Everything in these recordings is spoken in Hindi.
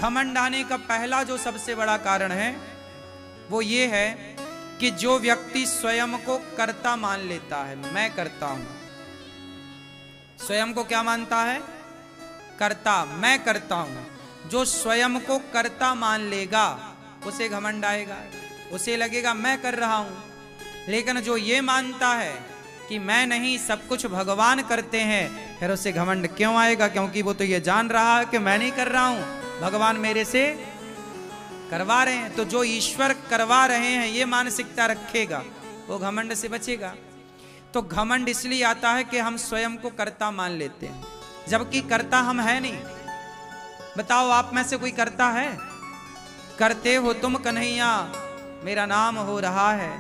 घमंड आने का पहला जो सबसे बड़ा कारण है वो ये है कि जो व्यक्ति स्वयं को कर्ता मान लेता है, मैं करता हूं, स्वयं को क्या मानता है? कर्ता, मैं करता हूं। जो स्वयं को कर्ता मान लेगा उसे घमंड आएगा, उसे लगेगा मैं कर रहा हूं। लेकिन जो ये मानता है कि मैं नहीं, सब कुछ भगवान करते हैं, फिर उसे घमंड क्यों आएगा? क्योंकि वो तो ये जान रहा है कि मैं नहीं कर रहा हूं, भगवान मेरे से करवा रहे हैं। तो जो ईश्वर करवा रहे हैं ये मानसिकता रखेगा वो घमंड से बचेगा। तो घमंड इसलिए आता है कि हम स्वयं को कर्ता मान लेते हैं, जबकि कर्ता हम है नहीं। बताओ, आप में से कोई करता है? करते हो तुम कन्हैया, मेरा नाम हो रहा है,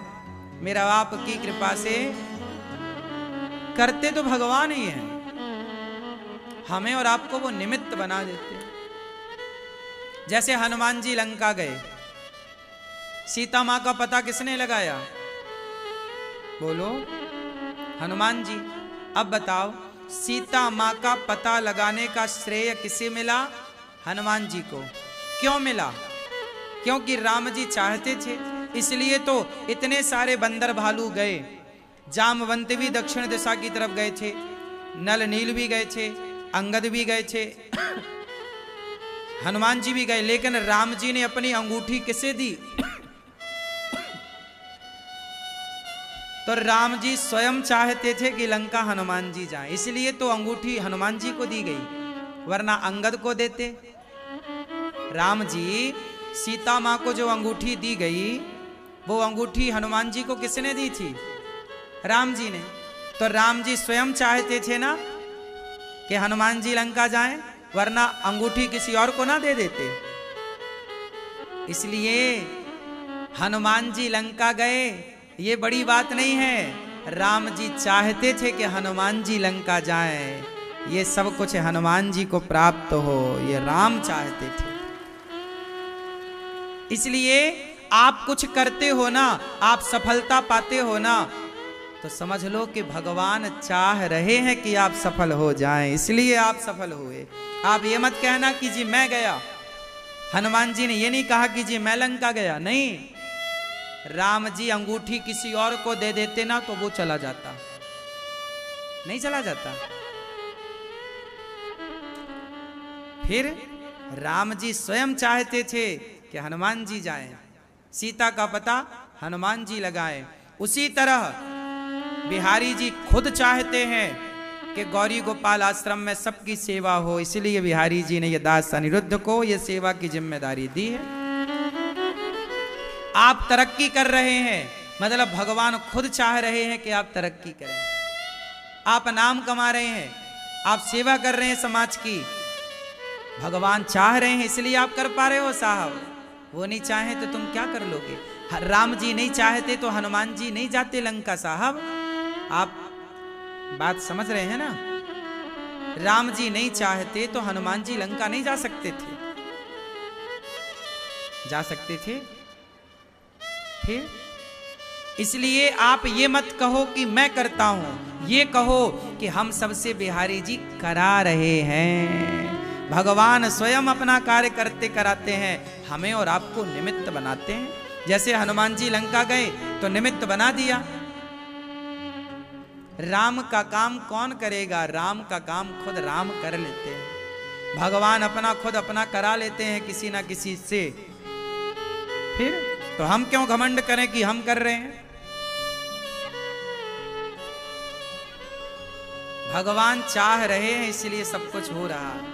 मेरा आपकी कृपा से। करते तो भगवान ही हैं, हमें और आपको वो निमित्त बना देते हैं। जैसे हनुमान जी लंका गए, सीता मां का पता किसने लगाया? बोलो, हनुमान जी। अब बताओ, सीता मां का पता लगाने का श्रेय किसे मिला? हनुमान जी को। क्यों मिला? क्योंकि राम जी चाहते थे, इसलिए तो इतने सारे बंदर भालू गए। जामवंत भी दक्षिण दिशा की तरफ गए थे, नल नील भी गए थे, अंगद भी गए थे, हनुमान जी भी गए। लेकिन राम जी ने अपनी अंगूठी किसे दी? तो राम जी स्वयं चाहते थे कि लंका हनुमान जी जाएं, इसलिए तो अंगूठी हनुमान जी को दी गई, वरना अंगद को देते। राम जी, सीता मां को जो अंगूठी दी गई, वो अंगूठी हनुमान जी को किसने दी थी? राम जी ने। तो राम जी स्वयं चाहते थे ना कि हनुमान जी लंका जाएं, वरना अंगूठी किसी और को ना दे देते। इसलिए हनुमान जी लंका गए, ये बड़ी बात नहीं है। राम जी चाहते थे कि हनुमान जी लंका जाएं, ये सब कुछ हनुमान जी को प्राप्त हो, ये राम चाहते थे। इसलिए आप कुछ करते हो ना, आप सफलता पाते हो ना, तो समझ लो कि भगवान चाह रहे हैं कि आप सफल हो जाएं, इसलिए आप सफल हुए। आप ये मत कहना कि जी मैं गया, हनुमान जी ने ये नहीं कहा कि जी मैं लंका गया, नहीं। राम जी अंगूठी किसी और को दे देते ना तो वो चला जाता, नहीं चला जाता। फिर राम जी स्वयं चाहते थे कि हनुमान जी जाएं, सीता का पता हनुमान जी लगाएं। उसी तरह बिहारी जी खुद चाहते हैं कि गौरी गोपाल आश्रम में सबकी सेवा हो, इसलिए बिहारी जी ने ये दास अनिरुद्ध को ये सेवा की जिम्मेदारी दी है। आप तरक्की कर रहे हैं, मतलब भगवान खुद चाह रहे हैं कि आप तरक्की करें। आप नाम कमा रहे हैं, आप सेवा कर रहे हैं समाज की, भगवान चाह रहे हैं, इसलिए आप कर पा रहे हो साहब। वो नहीं चाहे तो तुम क्या कर लोगे? राम जी नहीं चाहते तो हनुमान जी नहीं जाते लंका साहब। आप बात समझ रहे हैं ना? राम जी नहीं चाहते तो हनुमान जी लंका नहीं जा सकते थे, जा सकते थे। फिर इसलिए आप ये मत कहो कि मैं करता हूं, ये कहो कि हम सबसे बिहारी जी करा रहे हैं। भगवान स्वयं अपना कार्य करते कराते हैं, हमें और आपको निमित्त बनाते हैं। जैसे हनुमान जी लंका गए तो निमित्त बना दिया। राम का काम कौन करेगा? राम का काम खुद राम कर लेते हैं। भगवान अपना खुद अपना करा लेते हैं किसी ना किसी से। फिर तो हम क्यों घमंड करें कि हम कर रहे हैं? भगवान चाह रहे हैं इसलिए सब कुछ हो रहा है।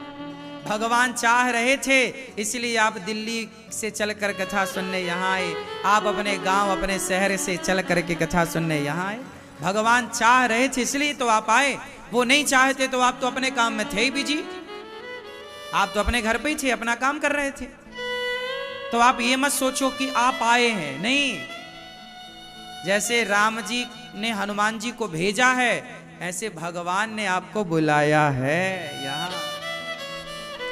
भगवान चाह रहे थे इसलिए आप दिल्ली से चलकर कथा सुनने यहाँ आए, आप अपने गांव अपने शहर से चल करके कथा सुनने यहाँ आए। भगवान चाह रहे थे इसलिए तो आप आए। वो नहीं चाहते तो आप तो अपने काम में थे ही बिजी, आप तो अपने घर पे ही थे, अपना काम कर रहे थे। तो आप ये मत सोचो कि आप आए हैं, नहीं। जैसे राम जी ने हनुमान जी को भेजा है, ऐसे भगवान ने आपको बुलाया है यहाँ।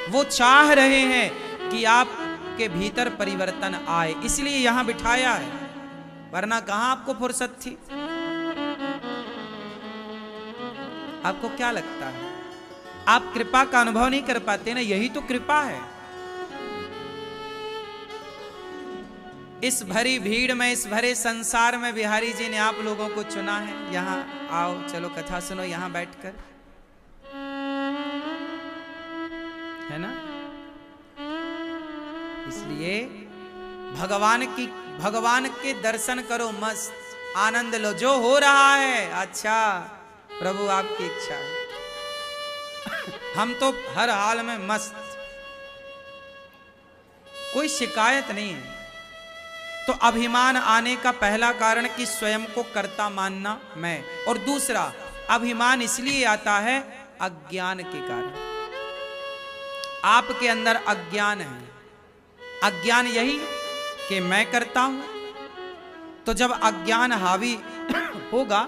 वो चाह रहे हैं कि आपके भीतर परिवर्तन आए, इसलिए यहां बिठाया है, वरना कहां आपको फुर्सत थी? आपको क्या लगता है? आप कृपा का अनुभव नहीं कर पाते ना, यही तो कृपा है। इस भरी भीड़ में, इस भरे संसार में बिहारी जी ने आप लोगों को चुना है। यहाँ आओ, चलो कथा सुनो यहाँ बैठकर, है ना। इसलिए भगवान के दर्शन करो, मस्त आनंद लो। जो हो रहा है अच्छा, प्रभु आपकी इच्छा है। हम तो हर हाल में मस्त, कोई शिकायत नहीं है। तो अभिमान आने का पहला कारण कि स्वयं को कर्ता मानना मैं, और दूसरा अभिमान इसलिए आता है अज्ञान के कारण। आपके अंदर अज्ञान है। अज्ञान यही कि मैं करता हूं। तो जब अज्ञान हावी होगा,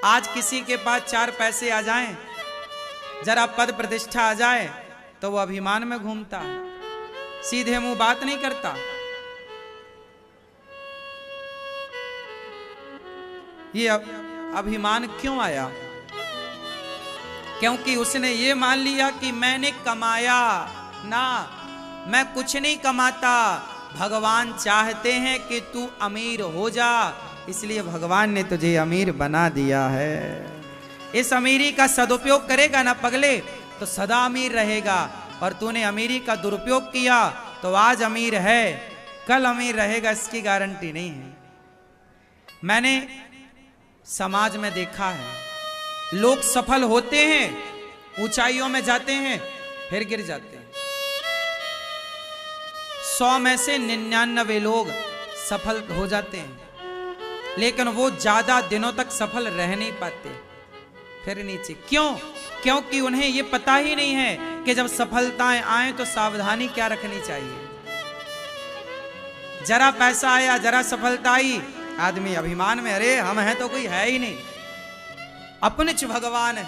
आज किसी के पास 4 पैसे आ जाएं, जरा पद प्रतिष्ठा आ जाए, तो वो अभिमान में घूमता है, सीधे मुंह बात नहीं करता। ये अभिमान क्यों आया? क्योंकि उसने ये मान लिया कि मैंने कमाया ना, मैं कुछ नहीं कमाता। भगवान चाहते हैं कि तू अमीर हो जा, इसलिए भगवान ने तुझे अमीर बना दिया है। इस अमीरी का सदुपयोग करेगा ना पगले, तो सदा अमीर रहेगा। और तूने अमीरी का दुरुपयोग किया तो आज अमीर है, कल अमीर रहेगा, इसकी गारंटी नहीं है। मैंने समाज में देखा है, लोग सफल होते हैं, ऊंचाइयों में जाते हैं, फिर गिर जाते हैं। 100 में से 99 लोग सफल हो जाते हैं, लेकिन वो ज्यादा दिनों तक सफल रह नहीं पाते, फिर नीचे। क्यों? क्योंकि उन्हें ये पता ही नहीं है कि जब सफलताएं आए तो सावधानी क्या रखनी चाहिए। जरा पैसा आया, जरा सफलता आई, आदमी अभिमान में, अरे हम हैं तो कोई है ही नहीं, अपने च भगवान है,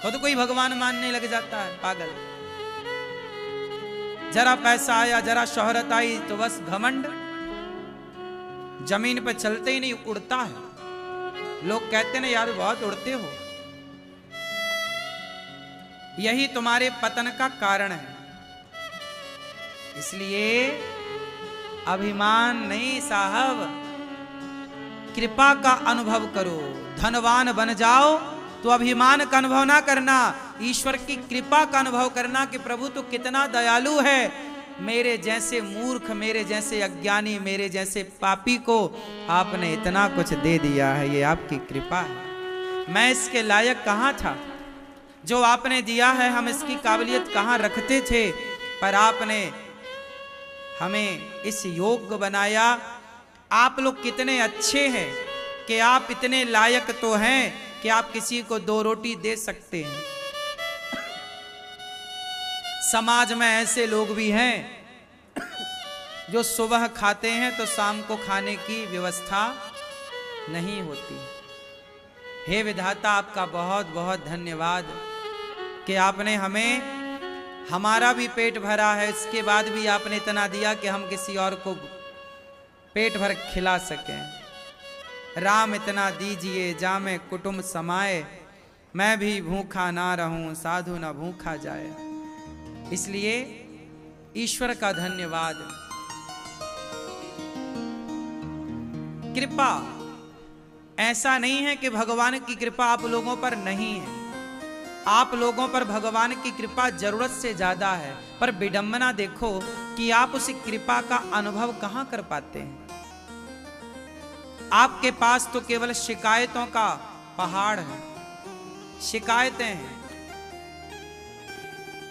खुद कोई भगवान मानने लग जाता है, पागल। जरा पैसा आया, जरा शोहरत आई, तो बस घमंड, जमीन पर चलते ही नहीं, उड़ता है। लोग कहते ना यार बहुत उड़ते हो। यही तुम्हारे पतन का कारण है। इसलिए अभिमान नहीं साहब, कृपा का अनुभव करो। धनवान बन जाओ तो अभिमान का अनुभव ना करना, ईश्वर की कृपा का अनुभव करना कि प्रभु तो कितना दयालु है, मेरे जैसे मूर्ख, मेरे जैसे अज्ञानी, मेरे जैसे पापी को आपने इतना कुछ दे दिया है, ये आपकी कृपा है। मैं इसके लायक कहाँ था, जो आपने दिया है हम इसकी काबिलियत कहाँ रखते थे, पर आपने हमें इस योग्य बनाया। आप लोग कितने अच्छे हैं कि आप इतने लायक तो हैं कि आप किसी को 2 रोटी दे सकते हैं। समाज में ऐसे लोग भी हैं जो सुबह खाते हैं तो शाम को खाने की व्यवस्था नहीं होती। हे विधाता, आपका बहुत बहुत धन्यवाद कि आपने हमें, हमारा भी पेट भरा है, इसके बाद भी आपने इतना दिया कि हम किसी और को पेट भर खिला सकें। राम इतना दीजिए जामे कुटुंब समाए, मैं भी भूखा ना रहूं साधु ना भूखा जाए। इसलिए ईश्वर का धन्यवाद। कृपा ऐसा नहीं है कि भगवान की कृपा आप लोगों पर नहीं है, आप लोगों पर भगवान की कृपा जरूरत से ज्यादा है। पर विडंबना देखो कि आप उस कृपा का अनुभव कहां कर पाते हैं। आपके पास तो केवल शिकायतों का पहाड़ है, शिकायतें हैं,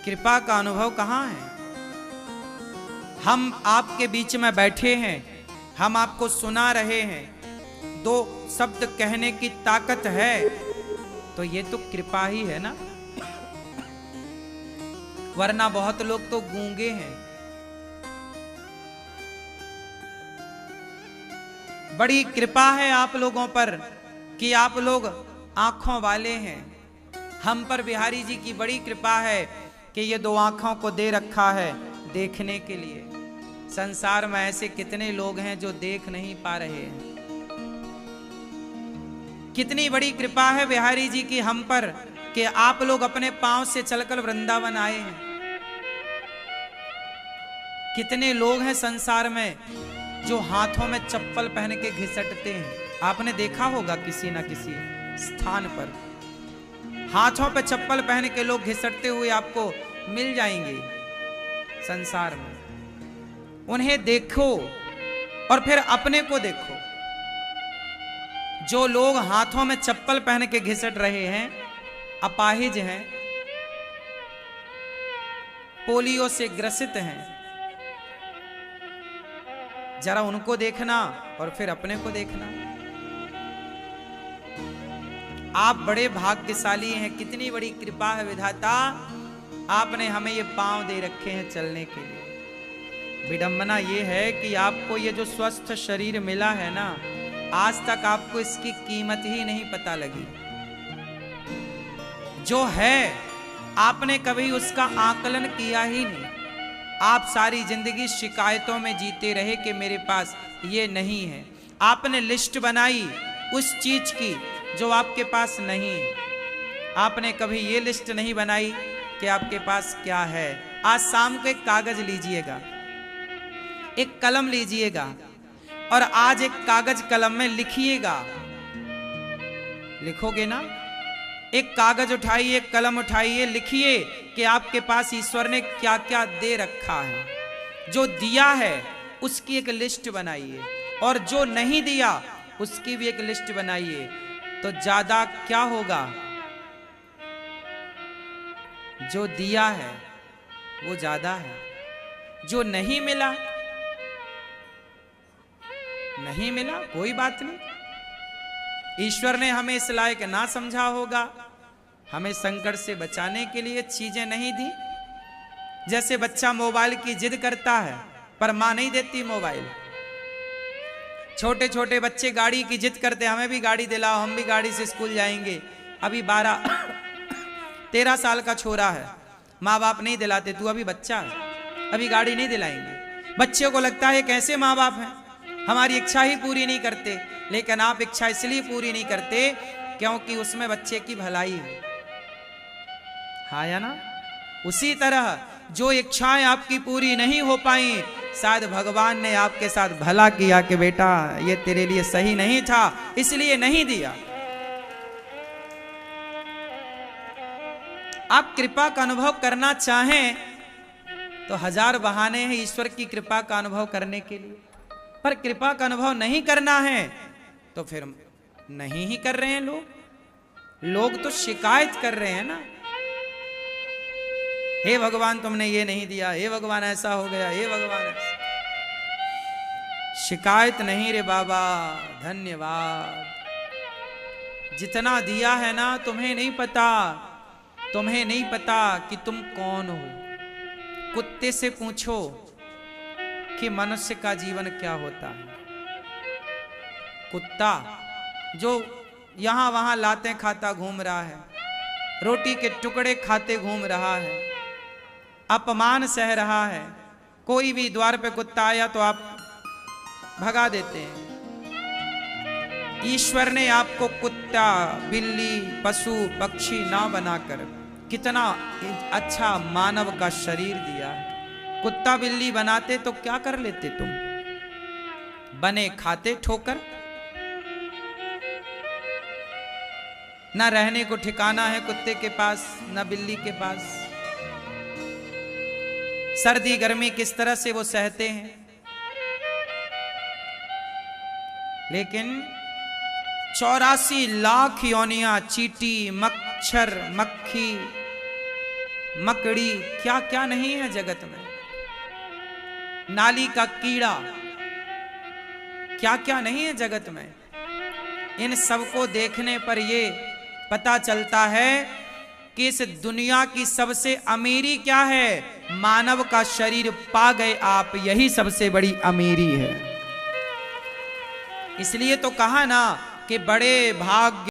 कृपा का अनुभव कहां है। हम आपके बीच में बैठे हैं, हम आपको सुना रहे हैं, 2 शब्द कहने की ताकत है, तो ये तो कृपा ही है ना। वरना बहुत लोग तो गूंगे हैं। बड़ी कृपा है आप लोगों पर कि आप लोग आंखों वाले हैं। हम पर बिहारी जी की बड़ी कृपा है कि ये 2 आंखों को दे रखा है देखने के लिए। संसार में ऐसे कितने लोग हैं जो देख नहीं पा रहे हैं। कितनी बड़ी कृपा है बिहारी जी की हम पर कि आप लोग अपने पांव से चलकर वृंदावन आए हैं। कितने लोग हैं संसार में जो हाथों में चप्पल पहन के घिसटते हैं। आपने देखा होगा किसी ना किसी स्थान पर हाथों पे चप्पल पहन के लोग घिसटते हुए आपको मिल जाएंगे संसार में। उन्हें देखो और फिर अपने को देखो। जो लोग हाथों में चप्पल पहन के घिसट रहे हैं, अपाहिज हैं, पोलियो से ग्रसित हैं, जरा उनको देखना और फिर अपने को देखना। आप बड़े भाग्यशाली हैं, कितनी बड़ी कृपा है विधाता, आपने हमें ये पांव दे रखे हैं चलने के लिए। विडंबना ये है कि आपको ये जो स्वस्थ शरीर मिला है ना, आज तक आपको इसकी कीमत ही नहीं पता लगी। जो है आपने कभी उसका आकलन किया ही नहीं। आप सारी जिंदगी शिकायतों में जीते रहे कि मेरे पास ये नहीं है। आपने लिस्ट बनाई उस चीज की जो आपके पास नहीं है। आपने कभी ये लिस्ट नहीं बनाई कि आपके पास क्या है। आज शाम को एक कागज लीजिएगा, एक कलम लीजिएगा और आज एक कागज कलम में लिखिएगा। लिखोगे ना? एक कागज उठाइए, एक कलम उठाइए, लिखिए कि आपके पास ईश्वर ने क्या क्या दे रखा है। जो दिया है उसकी एक लिस्ट बनाइए और जो नहीं दिया उसकी भी एक लिस्ट बनाइए। तो ज्यादा क्या होगा? जो दिया है वो ज्यादा है, जो नहीं मिला नहीं मिला, कोई बात नहीं। ईश्वर ने हमें इस लायक ना समझा होगा, हमें संकट से बचाने के लिए चीजें नहीं दी। जैसे बच्चा मोबाइल की जिद करता है पर मां नहीं देती मोबाइल। छोटे छोटे बच्चे गाड़ी की जिद करते, हमें भी गाड़ी दिलाओ, हम भी गाड़ी से स्कूल जाएंगे। अभी 12-13 साल का छोरा है, माँ बाप नहीं दिलाते, तू अभी बच्चा है, अभी गाड़ी नहीं दिलाएंगे। बच्चे को लगता है कैसे माँ बाप हैं, हमारी इच्छा ही पूरी नहीं करते। लेकिन आप इच्छा इसलिए पूरी नहीं करते क्योंकि उसमें बच्चे की भलाई है। हाँ या ना? उसी तरह जो इच्छाएं आपकी पूरी नहीं हो पाई, शायद भगवान ने आपके साथ भला किया कि बेटा ये तेरे लिए सही नहीं था, इसलिए नहीं दिया। आप कृपा का अनुभव करना चाहें तो हजार बहाने हैं ईश्वर की कृपा का अनुभव करने के लिए। पर कृपा का अनुभव नहीं करना है तो फिर नहीं ही कर रहे हैं लोग तो शिकायत कर रहे हैं ना, हे भगवान तुमने ये नहीं दिया, हे भगवान ऐसा हो गया, हे भगवान ऐसा। शिकायत नहीं रे बाबा, धन्यवाद। जितना दिया है ना, तुम्हें नहीं पता कि तुम कौन हो। कुत्ते से पूछो कि मनुष्य का जीवन क्या होता है। कुत्ता जो यहां वहां लातें खाता घूम रहा है, रोटी के टुकड़े खाते घूम रहा है, अपमान सह रहा है। कोई भी द्वार पे कुत्ता आया तो आप भगा देते हैं। ईश्वर ने आपको कुत्ता, बिल्ली, पशु, पक्षी ना बनाकर कितना अच्छा मानव का शरीर दिया है। कुत्ता बिल्ली बनाते तो क्या कर लेते तुम? बने खाते ठोकर। ना रहने को ठिकाना है कुत्ते के पास, ना बिल्ली के पास। सर्दी गर्मी किस तरह से वो सहते हैं। लेकिन 84 लाख योनियां, चींटी, मच्छर, मक्खी, मकड़ी, क्या क्या नहीं है जगत में। नाली का कीड़ा, क्या क्या नहीं है जगत में। इन सबको देखने पर ये पता चलता है कि इस दुनिया की सबसे अमीरी क्या है? मानव का शरीर पा गए आप, यही सबसे बड़ी अमीरी है। इसलिए तो कहा ना कि बड़े भाग्य